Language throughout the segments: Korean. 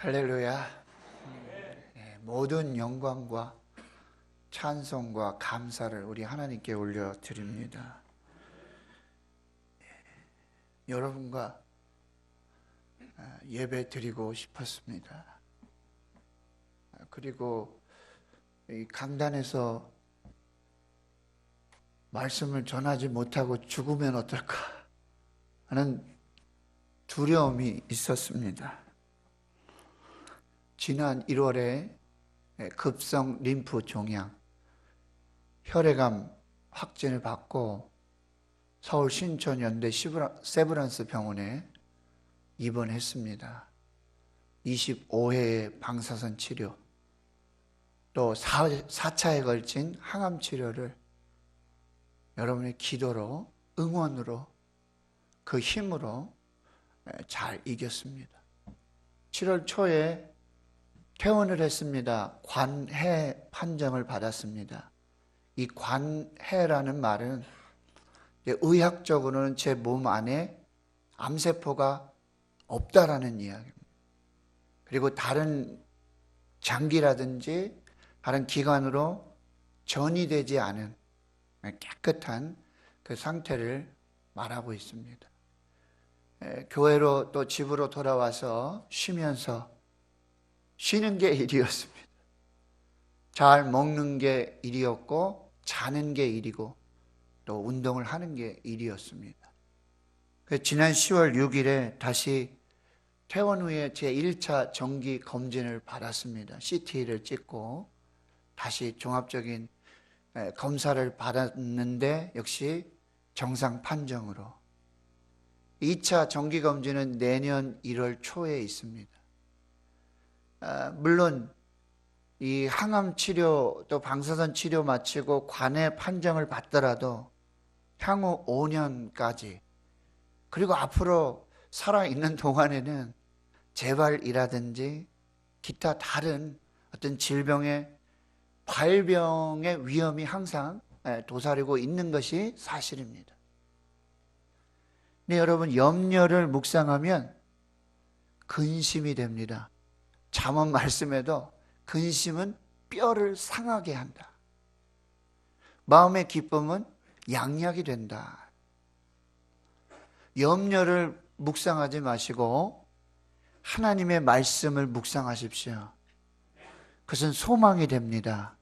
할렐루야. 모든 영광과 찬송과 감사를 우리 하나님께 올려드립니다. 여러분과 예배 드리고 싶었습니다. 그리고 이 강단에서 말씀을 전하지 못하고 죽으면 어떨까 하는 두려움이 있었습니다. 지난 1월에 급성 림프 종양, 혈액암 확진을 받고 서울 신촌연대 세브란스 병원에 입원했습니다. 25회의 방사선 치료, 또 4차에 걸친 항암 치료를 여러분의 기도로, 응원으로, 그 힘으로 잘 이겼습니다. 7월 초에 퇴원을 했습니다. 관해 판정을 받았습니다. 이 관해라는 말은 의학적으로는 제 몸 안에 암세포가 없다라는 이야기입니다. 그리고 다른 장기라든지 다른 기관으로 전이되지 않은 깨끗한 그 상태를 말하고 있습니다. 교회로 또 집으로 돌아와서 쉬면서 쉬는 게 일이었습니다. 잘 먹는 게 일이었고 자는 게 일이고 또 운동을 하는 게 일이었습니다. 지난 10월 6일에 다시 퇴원 후에 제1차 정기 검진을 받았습니다. CT를 찍고 다시 종합적인 검사를 받았는데 역시 정상 판정으로 2차 정기 검진은 내년 1월 초에 있습니다. 물론 이 항암 치료 또 방사선 치료 마치고 관해 판정을 받더라도 향후 5년까지 그리고 앞으로 살아있는 동안에는 재발이라든지 기타 다른 어떤 질병의 발병의 위험이 항상 도사리고 있는 것이 사실입니다. 네, 여러분, 염려를 묵상하면 근심이 됩니다. 잠언 말씀에도 근심은 뼈를 상하게 한다. 마음의 기쁨은 양약이 된다. 염려를 묵상하지 마시고 하나님의 말씀을 묵상하십시오. 그것은 소망이 됩니다.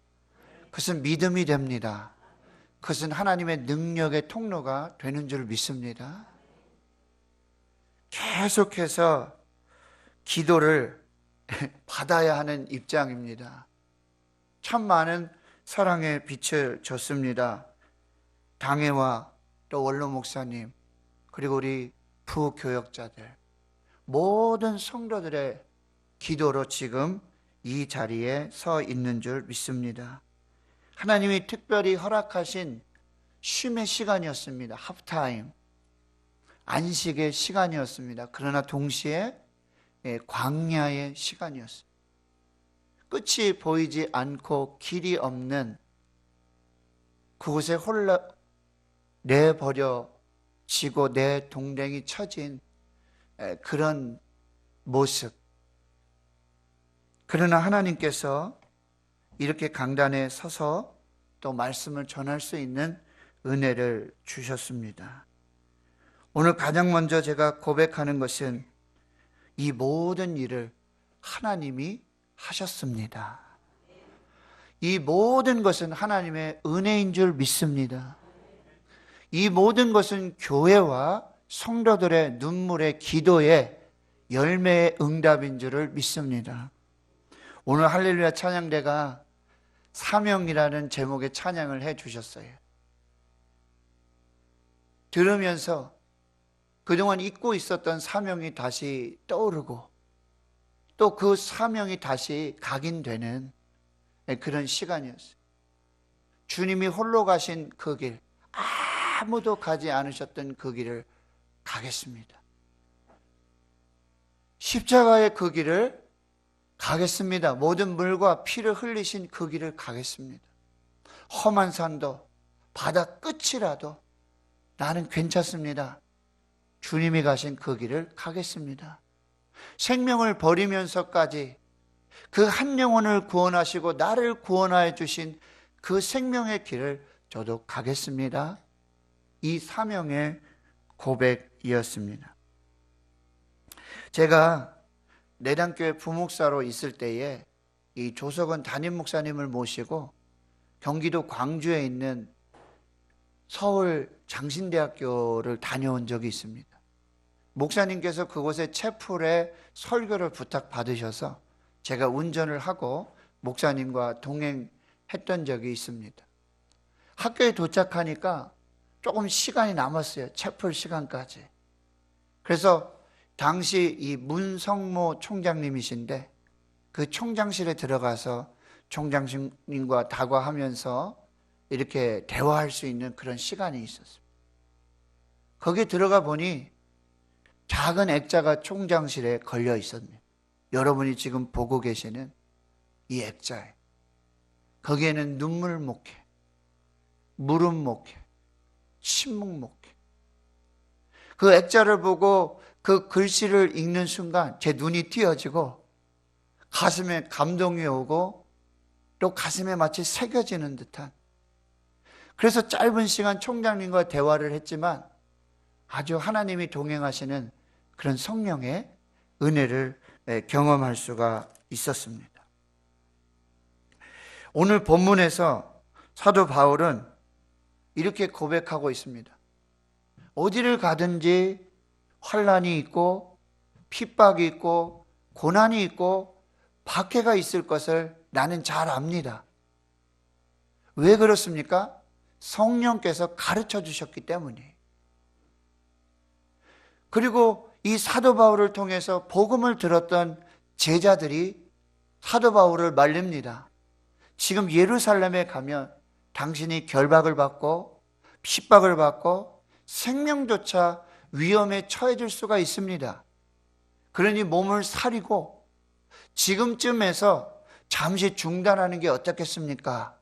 그것은 믿음이 됩니다. 그것은 하나님의 능력의 통로가 되는 줄 믿습니다. 계속해서 기도를 받아야 하는 입장입니다. 참 많은 사랑의 빛을 줬습니다. 당회와 또 원로 목사님 그리고 우리 부교역자들 모든 성도들의 기도로 지금 이 자리에 서 있는 줄 믿습니다. 하나님이 특별히 허락하신 쉼의 시간이었습니다. 하프타임, 안식의 시간이었습니다. 그러나 동시에 광야의 시간이었습니다. 끝이 보이지 않고 길이 없는 그곳에 홀로 내버려지고 내 동댕이 쳐진 그런 모습. 그러나 하나님께서 이렇게 강단에 서서 또 말씀을 전할 수 있는 은혜를 주셨습니다. 오늘 가장 먼저 제가 고백하는 것은 이 모든 일을 하나님이 하셨습니다. 이 모든 것은 하나님의 은혜인 줄 믿습니다. 이 모든 것은 교회와 성도들의 눈물의 기도의 열매의 응답인 줄을 믿습니다. 오늘 할렐루야 찬양대가 사명이라는 제목의 찬양을 해 주셨어요. 들으면서 그동안 잊고 있었던 사명이 다시 떠오르고 또 그 사명이 다시 각인되는 그런 시간이었어요. 주님이 홀로 가신 그 길, 아무도 가지 않으셨던 그 길을 가겠습니다. 십자가의 그 길을 가겠습니다. 모든 물과 피를 흘리신 그 길을 가겠습니다. 험한 산도 바다 끝이라도 나는 괜찮습니다. 주님이 가신 그 길을 가겠습니다. 생명을 버리면서까지 그 한 영혼을 구원하시고 나를 구원하여 주신 그 생명의 길을 저도 가겠습니다. 이 사명의 고백이었습니다. 제가 내단교회 부목사로 있을 때에 이 조석원 담임 목사님을 모시고 경기도 광주에 있는 서울 장신대학교를 다녀온 적이 있습니다. 목사님께서 그곳에 채플에 설교를 부탁받으셔서 제가 운전을 하고 목사님과 동행했던 적이 있습니다. 학교에 도착하니까 조금 시간이 남았어요. 채플 시간까지. 그래서 당시 이 문성모 총장님이신데 그 총장실에 들어가서 총장님과 다과하면서 이렇게 대화할 수 있는 그런 시간이 있었습니다. 거기 들어가 보니 작은 액자가 총장실에 걸려 있었네요. 여러분이 지금 보고 계시는 이 액자에. 거기에는 눈물 목회, 무릎 목회, 침묵 목회. 그 액자를 보고 그 글씨를 읽는 순간 제 눈이 띄어지고 가슴에 감동이 오고 또 가슴에 마치 새겨지는 듯한, 그래서 짧은 시간 총장님과 대화를 했지만 아주 하나님이 동행하시는 그런 성령의 은혜를 경험할 수가 있었습니다. 오늘 본문에서 사도 바울은 이렇게 고백하고 있습니다. 어디를 가든지 환난이 있고 핍박이 있고 고난이 있고 박해가 있을 것을 나는 잘 압니다. 왜 그렇습니까? 성령께서 가르쳐 주셨기 때문이에요. 그리고 이 사도 바울을 통해서 복음을 들었던 제자들이 사도 바울을 말립니다. 지금 예루살렘에 가면 당신이 결박을 받고 핍박을 받고 생명조차 위험에 처해질 수가 있습니다. 그러니 몸을 사리고 지금쯤에서 잠시 중단하는 게 어떻겠습니까?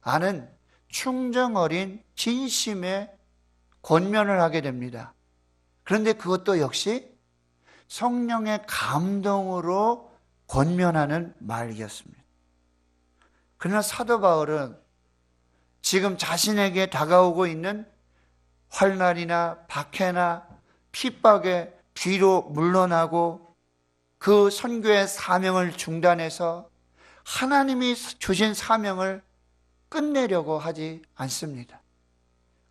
하는 충정 어린 진심의 권면을 하게 됩니다. 그런데 그것도 역시 성령의 감동으로 권면하는 말이었습니다. 그러나 사도 바울은 지금 자신에게 다가오고 있는 환난이나 박해나 핍박에 뒤로 물러나고 그 선교의 사명을 중단해서 하나님이 주신 사명을 끝내려고 하지 않습니다.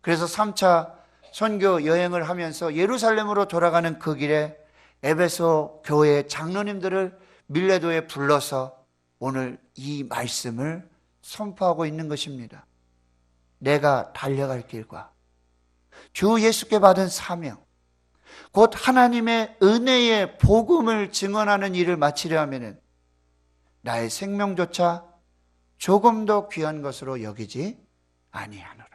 그래서 3차 선교 여행을 하면서 예루살렘으로 돌아가는 그 길에 에베소 교회 장로님들을 밀레도에 불러서 오늘 이 말씀을 선포하고 있는 것입니다. 내가 달려갈 길과 주 예수께 받은 사명, 곧 하나님의 은혜의 복음을 증언하는 일을 마치려 하면은 나의 생명조차 조금 더 귀한 것으로 여기지 아니하노라.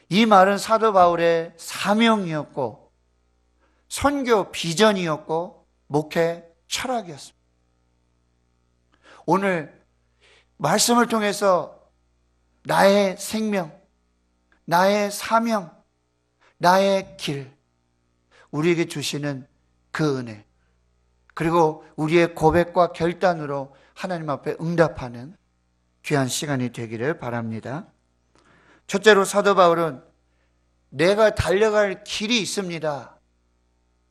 이 말은 사도 바울의 사명이었고 선교 비전이었고 목회 철학이었습니다. 오늘 말씀을 통해서 나의 생명, 나의 사명, 나의 길, 우리에게 주시는 그 은혜, 그리고 우리의 고백과 결단으로 하나님 앞에 응답하는 귀한 시간이 되기를 바랍니다. 첫째로 사도 바울은 내가 달려갈 길이 있습니다.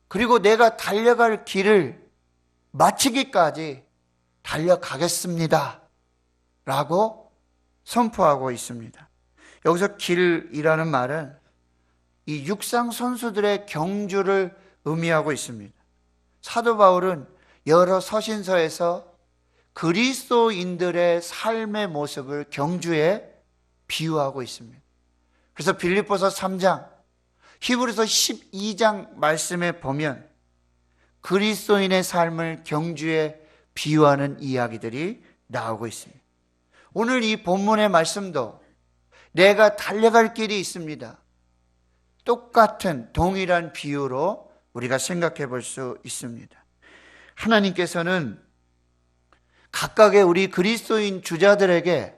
그리고 내가 달려갈 길을 마치기까지 달려가겠습니다. 라고 선포하고 있습니다. 여기서 길이라는 말은 이 육상 선수들의 경주를 의미하고 있습니다. 사도 바울은 여러 서신서에서 그리스도인들의 삶의 모습을 경주에 비유하고 있습니다. 그래서 빌립보서 3장, 히브리서 12장 말씀에 보면 그리스도인의 삶을 경주에 비유하는 이야기들이 나오고 있습니다. 오늘 이 본문의 말씀도 내가 달려갈 길이 있습니다. 똑같은 동일한 비유로 우리가 생각해 볼 수 있습니다. 하나님께서는 각각의 우리 그리스도인 주자들에게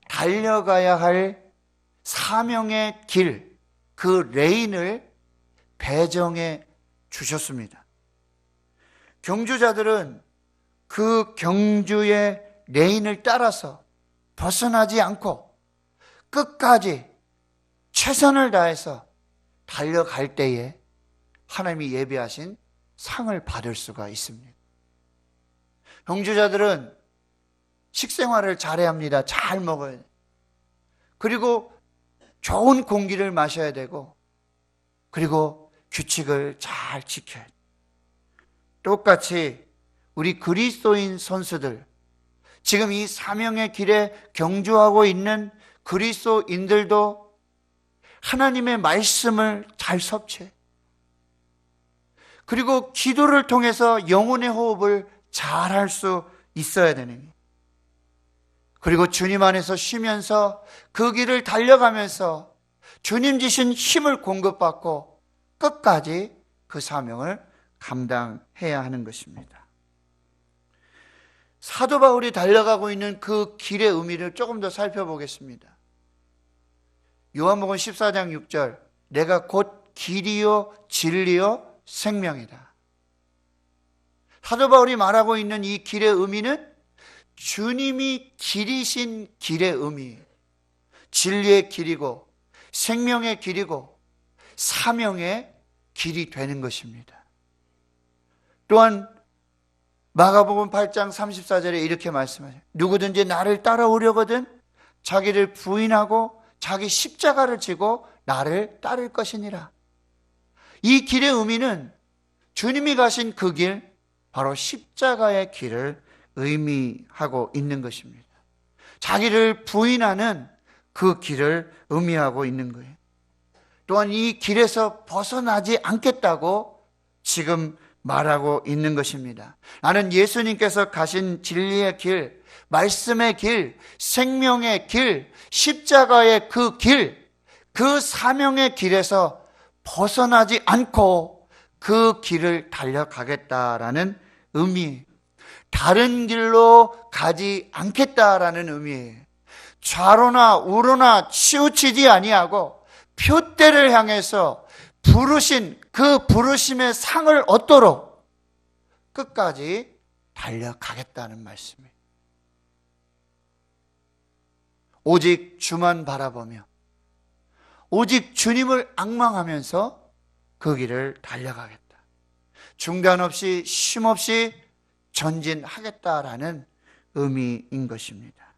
달려가야 할 사명의 길, 그 레인을 배정해 주셨습니다. 경주자들은 그 경주의 레인을 따라서 벗어나지 않고 끝까지 최선을 다해서 달려갈 때에 하나님이 예비하신 상을 받을 수가 있습니다. 경주자들은 식생활을 잘해야 합니다. 잘 먹어야 돼요. 그리고 좋은 공기를 마셔야 되고, 그리고 규칙을 잘 지켜야 돼요. 똑같이 우리 그리스도인 선수들, 지금 이 사명의 길에 경주하고 있는 그리스도인들도 하나님의 말씀을 잘 섭취해. 그리고 기도를 통해서 영혼의 호흡을 잘 할 수 있어야 되는 거예요. 그리고 주님 안에서 쉬면서 그 길을 달려가면서 주님 주신 힘을 공급받고 끝까지 그 사명을 감당해야 하는 것입니다. 사도 바울이 달려가고 있는 그 길의 의미를 조금 더 살펴보겠습니다. 요한복음 14장 6절, 내가 곧 길이요 진리요 생명이다. 사도 바울이 말하고 있는 이 길의 의미는 주님이 길이신 길의 의미예요. 진리의 길이고 생명의 길이고 사명의 길이 되는 것입니다. 또한 마가복음 8장 34절에 이렇게 말씀하세요. 누구든지 나를 따라오려거든 자기를 부인하고 자기 십자가를 지고 나를 따를 것이니라. 이 길의 의미는 주님이 가신 그 길, 바로 십자가의 길을 의미하고 있는 것입니다. 자기를 부인하는 그 길을 의미하고 있는 거예요. 또한 이 길에서 벗어나지 않겠다고 지금 말하고 있는 것입니다. 나는 예수님께서 가신 진리의 길, 말씀의 길, 생명의 길, 십자가의 그 길, 그 사명의 길에서 벗어나지 않고 그 길을 달려가겠다라는 의미예요. 다른 길로 가지 않겠다라는 의미예요. 좌로나 우로나 치우치지 아니하고 표대를 향해서 부르신 그 부르심의 상을 얻도록 끝까지 달려가겠다는 말씀이에요. 오직 주만 바라보며 오직 주님을 앙망하면서 그 길을 달려가겠다. 중단 없이 쉼 없이 전진하겠다라는 의미인 것입니다.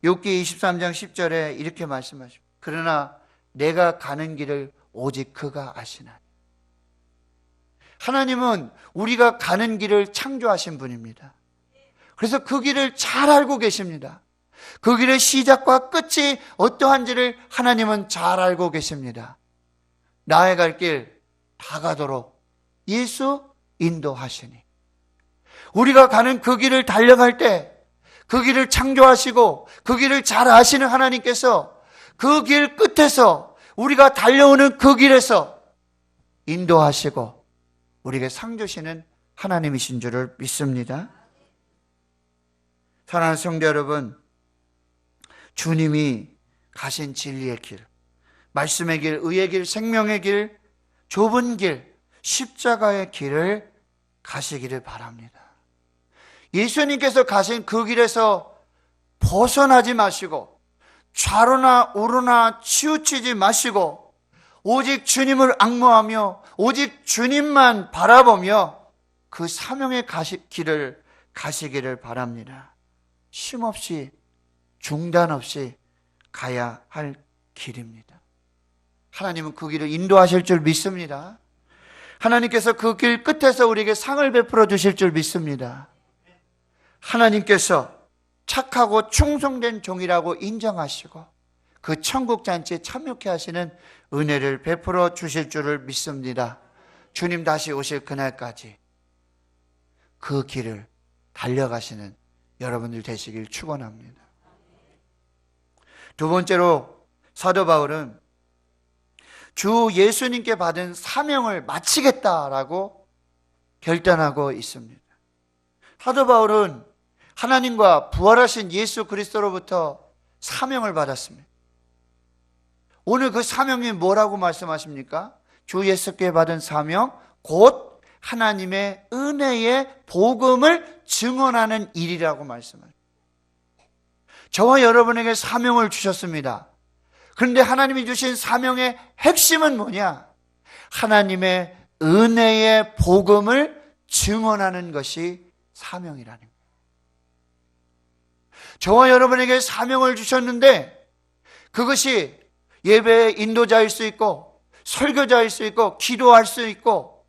욥기 23장 10절에 이렇게 말씀하십니다. 그러나 내가 가는 길을 오직 그가 아시나니. 하나님은 우리가 가는 길을 창조하신 분입니다. 그래서 그 길을 잘 알고 계십니다. 그 길의 시작과 끝이 어떠한지를 하나님은 잘 알고 계십니다. 나의 갈 길 다 가도록 예수 인도하시니. 우리가 가는 그 길을 달려갈 때 그 길을 창조하시고 그 길을 잘 아시는 하나님께서 그 길 끝에서 우리가 달려오는 그 길에서 인도하시고 우리에게 상 주시는 하나님이신 줄을 믿습니다. 사랑하는 성도 여러분, 주님이 가신 진리의 길, 말씀의 길, 의의 길, 생명의 길, 좁은 길, 십자가의 길을 가시기를 바랍니다. 예수님께서 가신 그 길에서 벗어나지 마시고 좌로나 우로나 치우치지 마시고 오직 주님을 앙모하며 오직 주님만 바라보며 그 사명의 길을 가시기를 바랍니다. 쉼 없이 중단 없이 가야 할 길입니다. 하나님은 그 길을 인도하실 줄 믿습니다. 하나님께서 그 길 끝에서 우리에게 상을 베풀어 주실 줄 믿습니다. 하나님께서 착하고 충성된 종이라고 인정하시고 그 천국 잔치에 참여케 하시는 은혜를 베풀어 주실 줄을 믿습니다. 주님 다시 오실 그날까지 그 길을 달려가시는 여러분들 되시길 축원합니다. 두 번째로 사도 바울은 주 예수님께 받은 사명을 마치겠다라고 결단하고 있습니다. 사도 바울은 하나님과 부활하신 예수 그리스도로부터 사명을 받았습니다. 오늘 그 사명이 뭐라고 말씀하십니까? 주 예수께 받은 사명 곧 하나님의 은혜의 복음을 증언하는 일이라고 말씀합니다. 저와 여러분에게 사명을 주셨습니다. 그런데 하나님이 주신 사명의 핵심은 뭐냐? 하나님의 은혜의 복음을 증언하는 것이 사명이라는 거예요. 저와 여러분에게 사명을 주셨는데 그것이 예배의 인도자일 수 있고 설교자일 수 있고 기도할 수 있고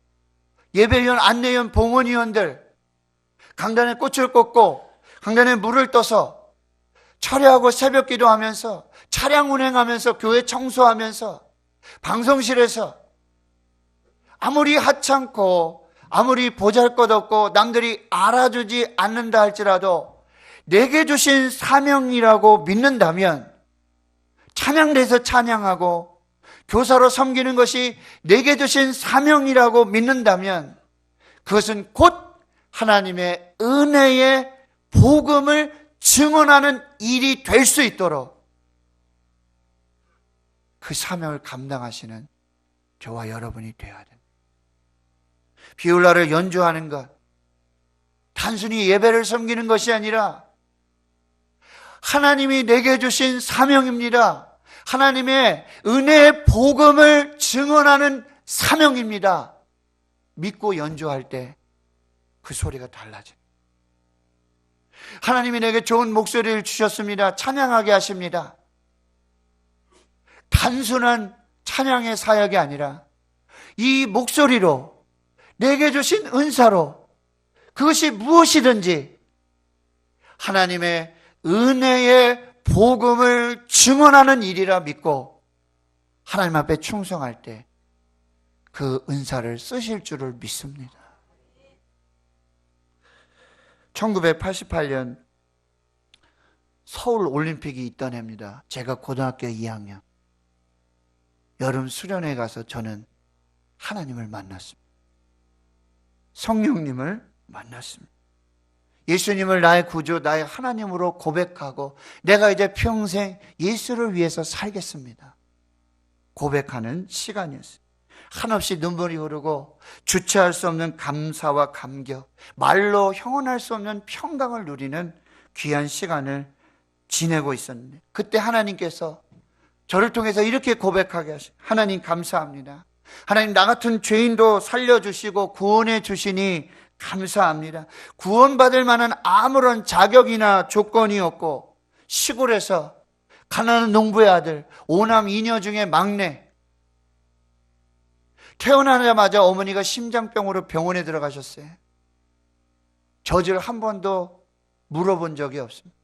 예배위원, 안내위원, 봉헌위원들 강단에 꽃을 꽂고 강단에 물을 떠서 철야하고 새벽 기도하면서 차량 운행하면서 교회 청소하면서 방송실에서 아무리 하찮고 아무리 보잘것없고 남들이 알아주지 않는다 할지라도 내게 주신 사명이라고 믿는다면 찬양대에서 찬양하고 교사로 섬기는 것이 내게 주신 사명이라고 믿는다면 그것은 곧 하나님의 은혜의 복음을 증언하는 일이 될 수 있도록 그 사명을 감당하시는 저와 여러분이 되어야 됩니다. 비올라를 연주하는 것, 단순히 예배를 섬기는 것이 아니라 하나님이 내게 주신 사명입니다. 하나님의 은혜의 복음을 증언하는 사명입니다. 믿고 연주할 때 그 소리가 달라져요. 하나님이 내게 좋은 목소리를 주셨습니다. 찬양하게 하십니다. 단순한 찬양의 사역이 아니라 이 목소리로 내게 주신 은사로 그것이 무엇이든지 하나님의 은혜의 복음을 증언하는 일이라 믿고 하나님 앞에 충성할 때 그 은사를 쓰실 줄을 믿습니다. 1988년 서울 올림픽이 있던 해입니다. 제가 고등학교 2학년 여름 수련회 가서 저는 하나님을 만났습니다. 성령님을 만났습니다. 예수님을 나의 구주, 나의 하나님으로 고백하고 내가 이제 평생 예수를 위해서 살겠습니다. 고백하는 시간이었어요. 한없이 눈물이 흐르고 주체할 수 없는 감사와 감격, 말로 형언할 수 없는 평강을 누리는 귀한 시간을 지내고 있었는데 그때 하나님께서 저를 통해서 이렇게 고백하게 하시고 하나님 감사합니다. 하나님 나 같은 죄인도 살려주시고 구원해 주시니 감사합니다. 구원받을 만한 아무런 자격이나 조건이 없고 시골에서 가난한 농부의 아들 5남 2녀 중에 막내 태어나자마자 어머니가 심장병으로 병원에 들어가셨어요. 젖을 한 번도 물어본 적이 없습니다.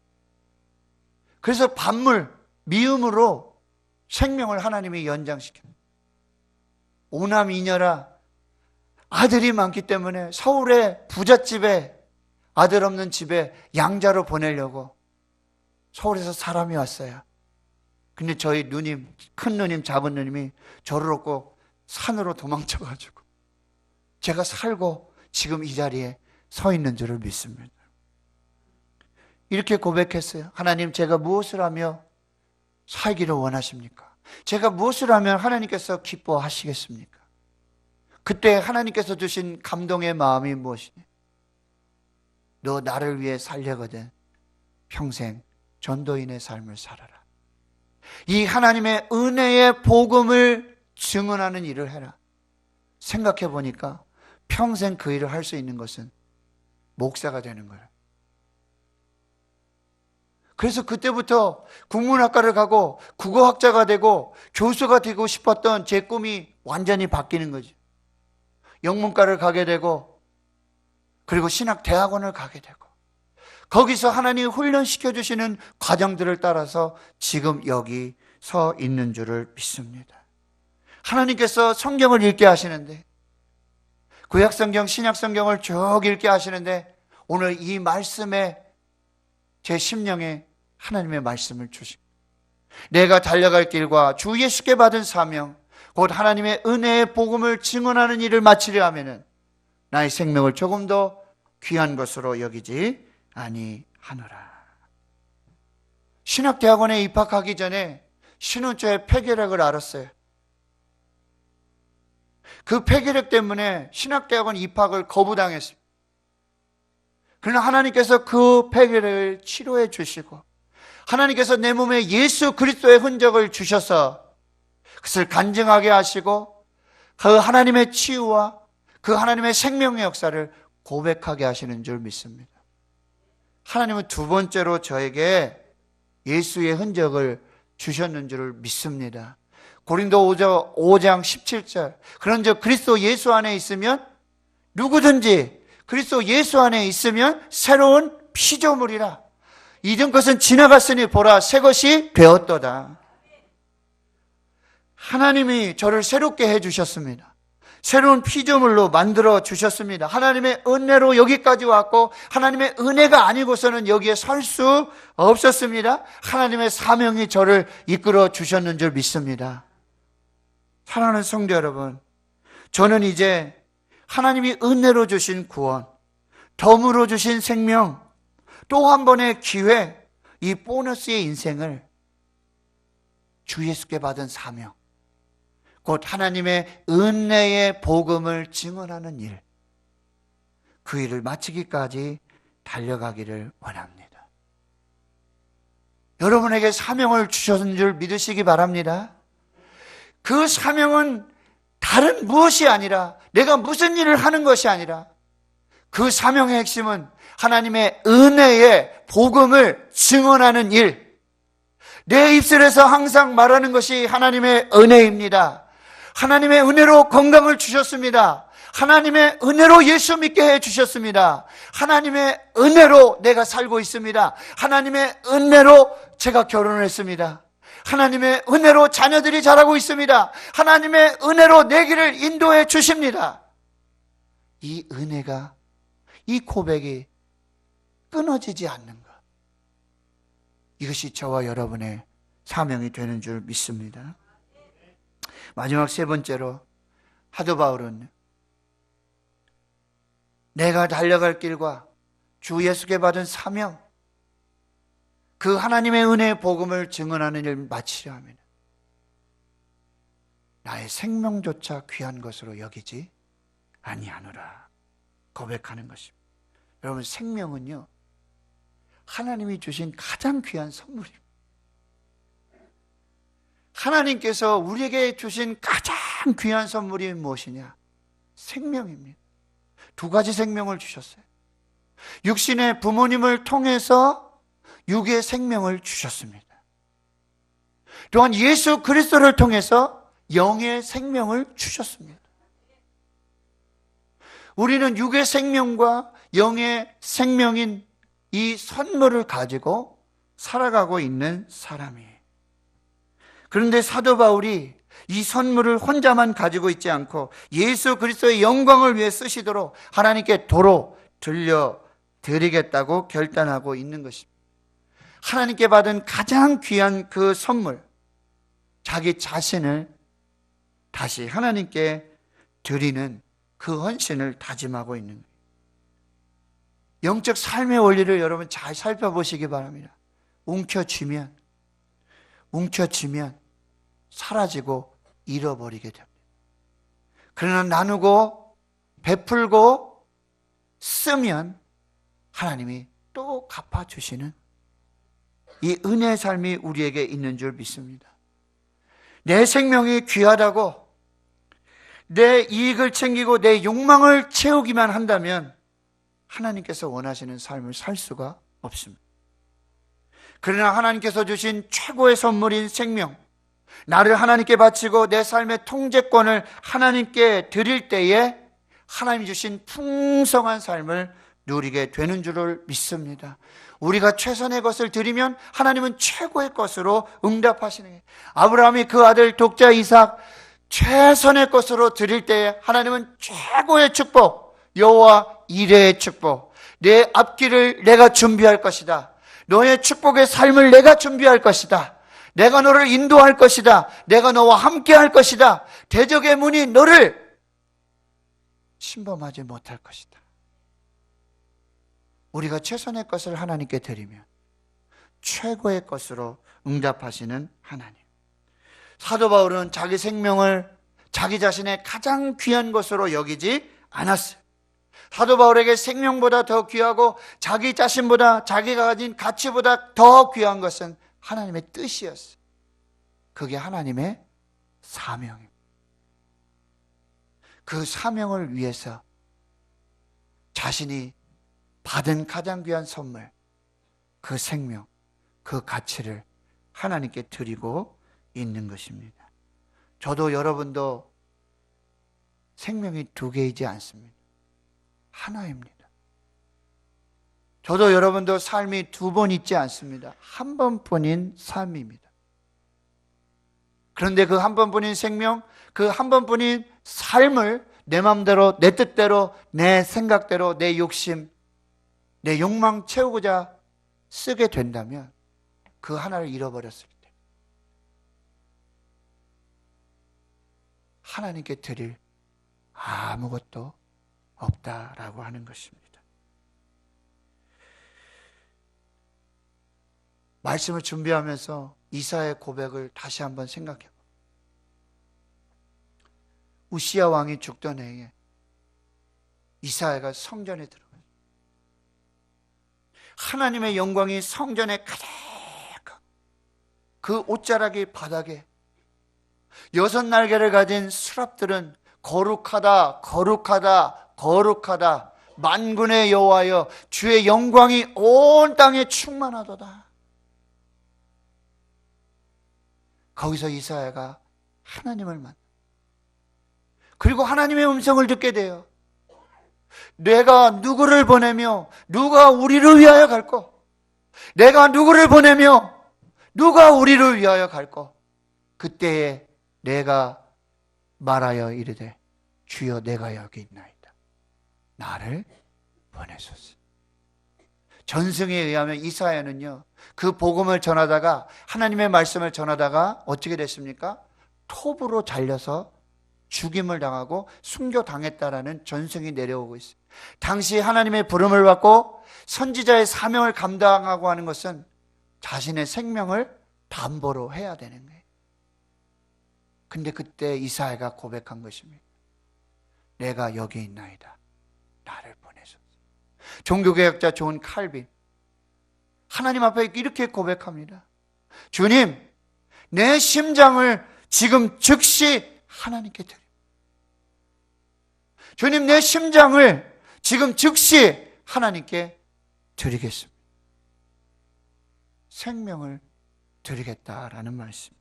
그래서 반물, 미움으로 생명을 하나님이 연장시킵니다. 5남 2녀라 아들이 많기 때문에 서울의 부잣집에 아들 없는 집에 양자로 보내려고 서울에서 사람이 왔어요. 근데 저희 누님, 큰 누님, 작은 누님이 저를 얻고 산으로 도망쳐가지고 제가 살고 지금 이 자리에 서 있는 줄을 믿습니다. 이렇게 고백했어요. 하나님, 제가 무엇을 하며 살기를 원하십니까? 제가 무엇을 하면 하나님께서 기뻐하시겠습니까? 그때 하나님께서 주신 감동의 마음이 무엇이냐? 너 나를 위해 살려거든 평생 전도인의 삶을 살아라. 이 하나님의 은혜의 복음을 증언하는 일을 해라. 생각해 보니까 평생 그 일을 할 수 있는 것은 목사가 되는 거예요. 그래서 그때부터 국문학과를 가고 국어학자가 되고 교수가 되고 싶었던 제 꿈이 완전히 바뀌는 거죠. 영문과를 가게 되고 그리고 신학대학원을 가게 되고 거기서 하나님이 훈련시켜 주시는 과정들을 따라서 지금 여기 서 있는 줄을 믿습니다. 하나님께서 성경을 읽게 하시는데 구약성경, 신약성경을 쭉 읽게 하시는데 오늘 이 말씀에 제 심령에 하나님의 말씀을 주십니다. 내가 달려갈 길과 주 예수께 받은 사명 곧 하나님의 은혜의 복음을 증언하는 일을 마치려 하면은 나의 생명을 조금 더 귀한 것으로 여기지 아니하노라. 신학대학원에 입학하기 전에 신혼초의 폐결핵을 앓았어요. 그 폐결핵 때문에 신학대학원 입학을 거부당했습니다. 그러나 하나님께서 그 폐결핵을 치료해 주시고 하나님께서 내 몸에 예수 그리스도의 흔적을 주셔서 그것을 간증하게 하시고 그 하나님의 치유와 그 하나님의 생명의 역사를 고백하게 하시는 줄 믿습니다. 하나님은 두 번째로 저에게 예수의 흔적을 주셨는 줄 믿습니다. 고린도 5장 17절 그런즉 그리스도 예수 안에 있으면 누구든지 그리스도 예수 안에 있으면 새로운 피조물이라. 이전 것은 지나갔으니 보라 새 것이 되었도다. 하나님이 저를 새롭게 해주셨습니다. 새로운 피조물로 만들어 주셨습니다. 하나님의 은혜로 여기까지 왔고 하나님의 은혜가 아니고서는 여기에 설 수 없었습니다. 하나님의 사명이 저를 이끌어 주셨는 줄 믿습니다. 사랑하는 성도 여러분, 저는 이제 하나님이 은혜로 주신 구원, 덤으로 주신 생명, 또 한 번의 기회, 이 보너스의 인생을 주 예수께 받은 사명, 곧 하나님의 은혜의 복음을 증언하는 일, 그 일을 마치기까지 달려가기를 원합니다. 여러분에게 사명을 주셨는 줄 믿으시기 바랍니다. 그 사명은 다른 무엇이 아니라 내가 무슨 일을 하는 것이 아니라 그 사명의 핵심은 하나님의 은혜의 복음을 증언하는 일, 내 입술에서 항상 말하는 것이 하나님의 은혜입니다. 하나님의 은혜로 건강을 주셨습니다. 하나님의 은혜로 예수 믿게 해주셨습니다. 하나님의 은혜로 내가 살고 있습니다. 하나님의 은혜로 제가 결혼을 했습니다. 하나님의 은혜로 자녀들이 자라고 있습니다. 하나님의 은혜로 내 길을 인도해 주십니다. 이 은혜가, 이 고백이 끊어지지 않는 것, 이것이 저와 여러분의 사명이 되는 줄 믿습니다. 마지막 세 번째로 사도 바울은 내가 달려갈 길과 주 예수께 받은 사명, 그 하나님의 은혜의 복음을 증언하는 일을 마치려 합니다. 나의 생명조차 귀한 것으로 여기지 아니하노라 고백하는 것입니다. 여러분, 생명은요 하나님이 주신 가장 귀한 선물입니다. 하나님께서 우리에게 주신 가장 귀한 선물이 무엇이냐? 생명입니다. 두 가지 생명을 주셨어요. 육신의 부모님을 통해서 육의 생명을 주셨습니다. 또한 예수 그리스도를 통해서 영의 생명을 주셨습니다. 우리는 육의 생명과 영의 생명인 이 선물을 가지고 살아가고 있는 사람이에요. 그런데 사도 바울이 이 선물을 혼자만 가지고 있지 않고 예수 그리스도의 영광을 위해 쓰시도록 하나님께 도로 들려드리겠다고 결단하고 있는 것입니다. 하나님께 받은 가장 귀한 그 선물, 자기 자신을 다시 하나님께 드리는 그 헌신을 다짐하고 있는 거예요. 영적 삶의 원리를 여러분 잘 살펴보시기 바랍니다. 움켜쥐면 사라지고 잃어버리게 됩니다. 그러나 나누고 베풀고 쓰면 하나님이 또 갚아주시는 이 은혜의 삶이 우리에게 있는 줄 믿습니다. 내 생명이 귀하다고 내 이익을 챙기고 내 욕망을 채우기만 한다면 하나님께서 원하시는 삶을 살 수가 없습니다. 그러나 하나님께서 주신 최고의 선물인 생명, 나를 하나님께 바치고 내 삶의 통제권을 하나님께 드릴 때에 하나님이 주신 풍성한 삶을 누리게 되는 줄을 믿습니다. 우리가 최선의 것을 드리면 하나님은 최고의 것으로 응답하시는 거예요. 아브라함이 그 아들 독자 이삭 최선의 것으로 드릴 때에 하나님은 최고의 축복, 여호와 이레의 축복, 내 앞길을 내가 준비할 것이다. 너의 축복의 삶을 내가 준비할 것이다. 내가 너를 인도할 것이다. 내가 너와 함께 할 것이다. 대적의 문이 너를 침범하지 못할 것이다. 우리가 최선의 것을 하나님께 드리면 최고의 것으로 응답하시는 하나님. 사도 바울은 자기 자기 자신의 가장 귀한 것으로 여기지 않았어요. 사도 바울에게 생명보다 더 귀하고 자기 자신보다, 자기가 가진 가치보다 더 귀한 것은 하나님의 뜻이었어요. 그게 하나님의 사명입니다. 그 사명을 위해서 자신이 받은 가장 귀한 선물, 그 생명, 그 가치를 하나님께 드리고 있는 것입니다. 저도 여러분도 생명이 두 개이지 않습니다. 하나입니다. 저도 여러분도 삶이 두 번 있지 않습니다. 한 번뿐인 삶입니다. 그런데 그 한 번뿐인 생명, 그 한 번뿐인 삶을 내 마음대로, 내 뜻대로, 내 생각대로, 내 욕심, 내 욕망 채우고자 쓰게 된다면 그 하나를 잃어버렸을 때 하나님께 드릴 아무것도 없다라고 하는 것입니다. 말씀을 준비하면서 이사야의 고백을 다시 한번 생각해 봐. 우시야 왕이 죽던 해에 이사야가 성전에 들어가요. 하나님의 영광이 성전에 가득하고 그 옷자락이 바닥에 6날개를 가진 수랍들은 거룩하다, 거룩하다, 거룩하다. 만군의 여호와여, 주의 영광이 온 땅에 충만하도다. 거기서 이사야가 하나님을 만나. 그리고 하나님의 음성을 듣게 돼요. 내가 누구를 보내며 누가 우리를 위하여 갈꼬? 내가 누구를 보내며 누가 우리를 위하여 갈꼬? 그때에 내가 말하여 이르되 주여 내가 여기 있나이다. 나를 보내소서. 전승에 의하면 이사야는요, 그 복음을 전하다가, 하나님의 말씀을 전하다가 어떻게 됐습니까? 톱으로 잘려서 죽임을 당하고 순교당했다라는 전승이 내려오고 있어요. 당시 하나님의 부름을 받고 선지자의 사명을 감당하고 하는 것은 자신의 생명을 담보로 해야 되는 거예요. 근데 그때 이사야가 고백한 것입니다. 내가 여기 있나이다. 나를 보내소서. 종교개혁자 존 칼빈, 하나님 앞에 이렇게 고백합니다. 주님, 내 심장을 지금 즉시 하나님께 드립니다. 주님, 내 심장을 지금 즉시 하나님께 드리겠습니다. 생명을 드리겠다라는 말씀.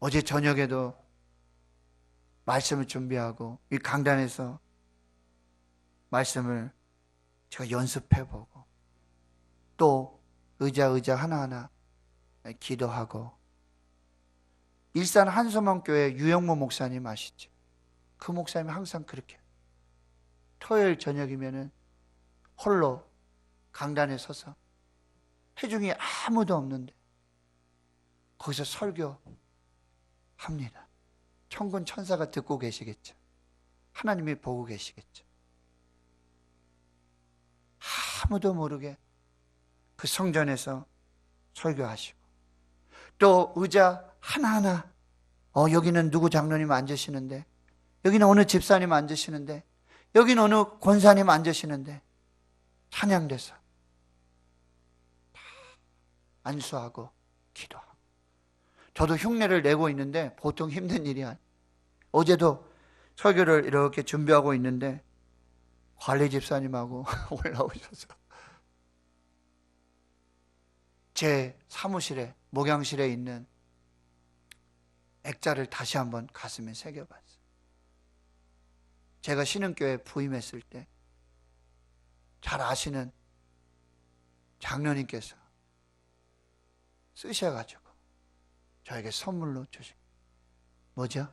어제 저녁에도 말씀을 준비하고 이 강단에서 말씀을 제가 연습해보고 또 의자 하나하나 기도하고, 일산 한소망교회 유영모 목사님 아시죠? 그 목사님이 항상 그렇게 토요일 저녁이면은 홀로 강단에 서서 회중이 아무도 없는데 거기서 설교합니다. 천군 천사가 듣고 계시겠죠. 하나님이 보고 계시겠죠. 아무도 모르게 그 성전에서 설교하시고, 또 의자 하나하나, 여기는 누구 장로님 앉으시는데, 여기는 어느 집사님 앉으시는데, 여기는 어느 권사님 앉으시는데, 찬양돼서 안수하고 기도하고. 저도 흉내를 내고 있는데 보통 힘든 일이 아니에요. 어제도 설교를 이렇게 준비하고 있는데 관리 집사님하고 올라오셔서 제 사무실에, 목양실에 있는 액자를 다시 한번 가슴에 새겨봤어요. 제가 신흥교회 부임했을 때 잘 아시는 장로님께서 쓰셔가지고 저에게 선물로 주신, 뭐죠?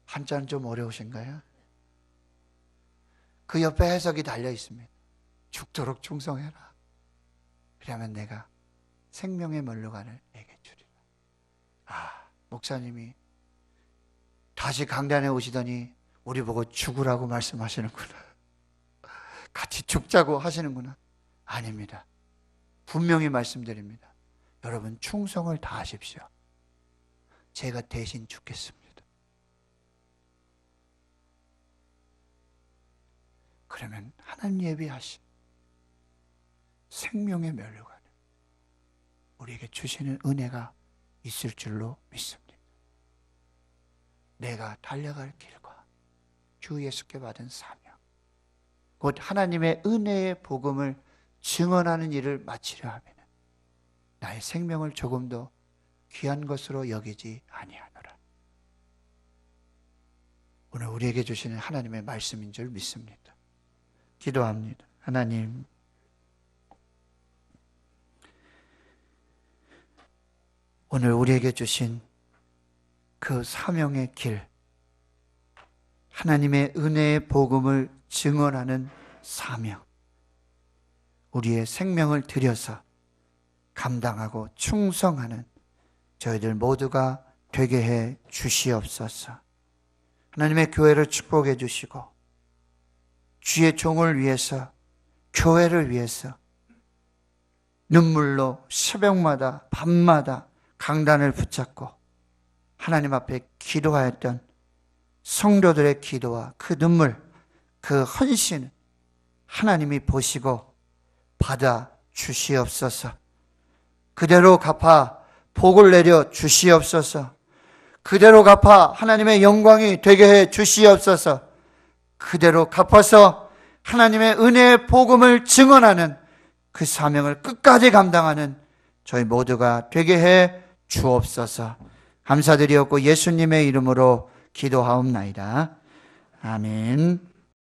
한자는 좀 어려우신가요? 그 옆에 해석이 달려 있습니다. 죽도록 충성해라. 그러면 내가 생명의 면류관을 내게 주리라. 목사님이 다시 강단에 오시더니 우리 보고 죽으라고 말씀하시는구나. 같이 죽자고 하시는구나. 아닙니다. 분명히 말씀드립니다. 여러분 충성을 다하십시오. 제가 대신 죽겠습니다. 그러면 하나님 예비하신 생명의 면류관을 우리에게 주시는 은혜가 있을 줄로 믿습니다. 내가 달려갈 길과 주 예수께 받은 사명, 곧 하나님의 은혜의 복음을 증언하는 일을 마치려 하면 나의 생명을 조금 더 귀한 것으로 여기지 아니하노라. 오늘 우리에게 주시는 하나님의 말씀인 줄 믿습니다. 기도합니다. 하나님, 오늘 우리에게 주신 그 사명의 길, 하나님의 은혜의 복음을 증언하는 사명, 우리의 생명을 들여서 감당하고 충성하는 저희들 모두가 되게 해 주시옵소서. 하나님의 교회를 축복해 주시고 주의 종을 위해서, 교회를 위해서 눈물로 새벽마다 밤마다 강단을 붙잡고 하나님 앞에 기도하였던 성도들의 기도와 그 눈물, 그 헌신을 하나님이 보시고 받아 주시옵소서. 그대로 갚아 복을 내려 주시옵소서. 그대로 갚아 하나님의 영광이 되게 해 주시옵소서. 그대로 갚아서 하나님의 은혜의 복음을 증언하는 그 사명을 끝까지 감당하는 저희 모두가 되게 해 주옵소서. 감사드리옵고 예수님의 이름으로 기도하옵나이다. 아멘.